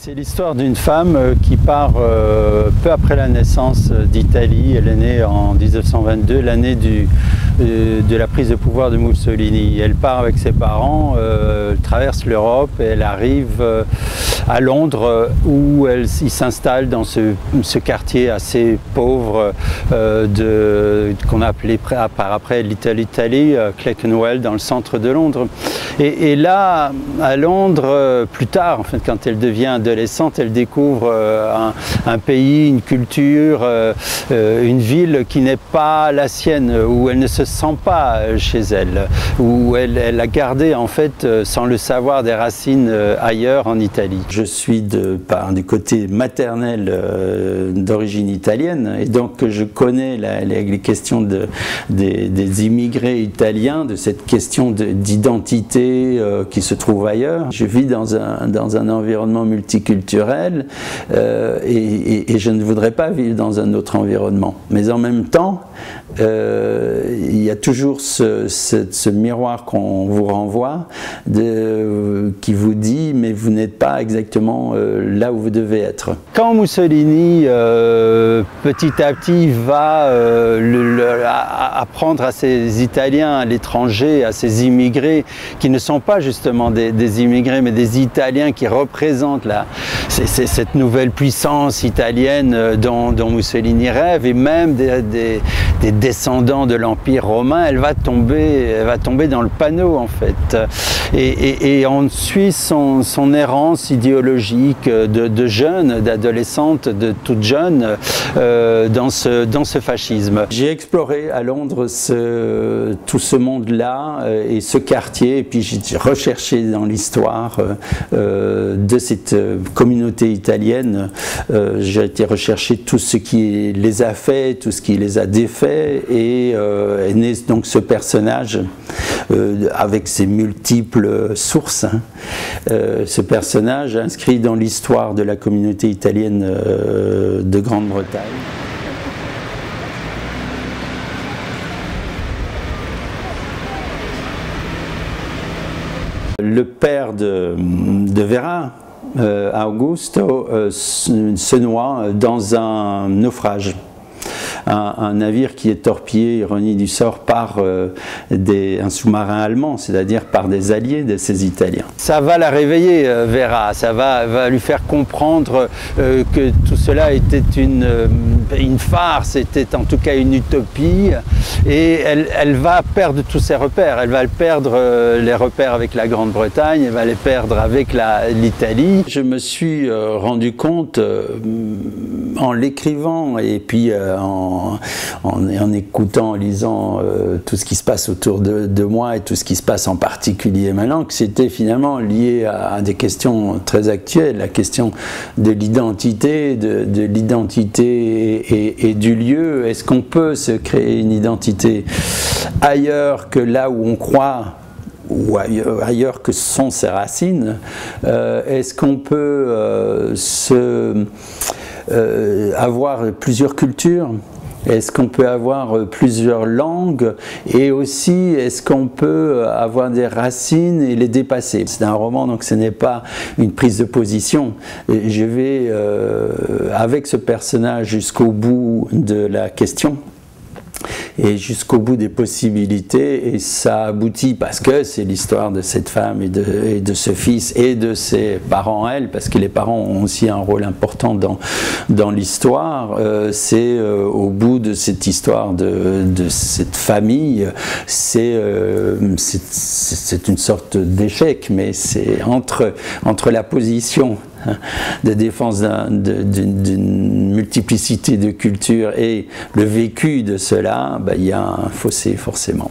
C'est l'histoire d'une femme qui part peu après la naissance d'Italie. Elle est née en 1922, l'année de la prise de pouvoir de Mussolini. Elle part avec ses parents, elle traverse l'Europe et elle arrive à Londres où elle s'installe dans ce quartier assez pauvre qu'on a appelé par après Little Italy, Clerkenwell, dans le centre de Londres. Et là, à Londres, plus tard, en fait, quand elle devient adolescente, elle découvre un pays, une culture, une ville qui n'est pas la sienne, où elle ne se sent pas chez elle, où elle a gardé en fait, sans le savoir, des racines ailleurs en Italie. Je suis du côté maternel d'origine italienne, et donc je connais les questions des immigrés italiens, de cette question d'identité qui se trouve ailleurs. Je vis dans un environnement multiculturel et je ne voudrais pas vivre dans un autre environnement. Mais en même temps, il y a toujours ce miroir qu'on vous renvoie qui vous dit « mais vous n'êtes pas exactement là où vous devez être ». Quand Mussolini, petit à petit, va apprendre à ces Italiens, à l'étranger, à ces immigrés, qui ne sont pas justement des immigrés, mais des Italiens qui représentent cette nouvelle puissance italienne dont Mussolini rêve, et même des descendants de l'Empire romain, elle va tomber dans le panneau en fait. Et on suit son errance idéologique de jeune, d'adolescente, de toute jeune, dans ce fascisme. J'ai exploré à Londres tout ce monde-là et ce quartier, et puis j'ai recherché dans l'histoire de cette communauté italienne. J'ai été rechercher tout ce qui les a fait, tout ce qui les a défaits, et est né donc ce personnage avec ses multiples sources. Ce personnage inscrit dans l'histoire de la communauté italienne de Grande-Bretagne. Le père de Vera, Augusto, se noie dans un naufrage. Un navire qui est torpillé, ironie du sort, par un sous-marin allemand, c'est-à-dire par des alliés de ces Italiens. Ça va la réveiller, Vera, ça va lui faire comprendre que tout cela était une farce, était en tout cas une utopie, et elle va perdre tous ses repères. Elle va perdre les repères avec la Grande-Bretagne, elle va les perdre avec l'Italie. Je me suis rendu compte en l'écrivant et puis en écoutant, en lisant tout ce qui se passe autour de moi et tout ce qui se passe en particulier maintenant, que c'était finalement lié à des questions très actuelles, la question de l'identité, de l'identité et du lieu. Est-ce qu'on peut se créer une identité ailleurs que là où on croit, ou ailleurs que sont ses racines? Est-ce qu'on peut avoir plusieurs cultures? Est-ce qu'on peut avoir plusieurs langues? Et aussi, est-ce qu'on peut avoir des racines et les dépasser? C'est un roman, donc ce n'est pas une prise de position. Et je vais, avec ce personnage, jusqu'au bout de la question et jusqu'au bout des possibilités, et ça aboutit parce que c'est l'histoire de cette femme et de ce fils et de ses parents, elle, parce que les parents ont aussi un rôle important dans l'histoire. C'est au bout de cette histoire de cette famille, c'est une sorte d'échec, mais c'est entre la position de défense d'une multiplicité de cultures et le vécu de cela, il y a un fossé forcément.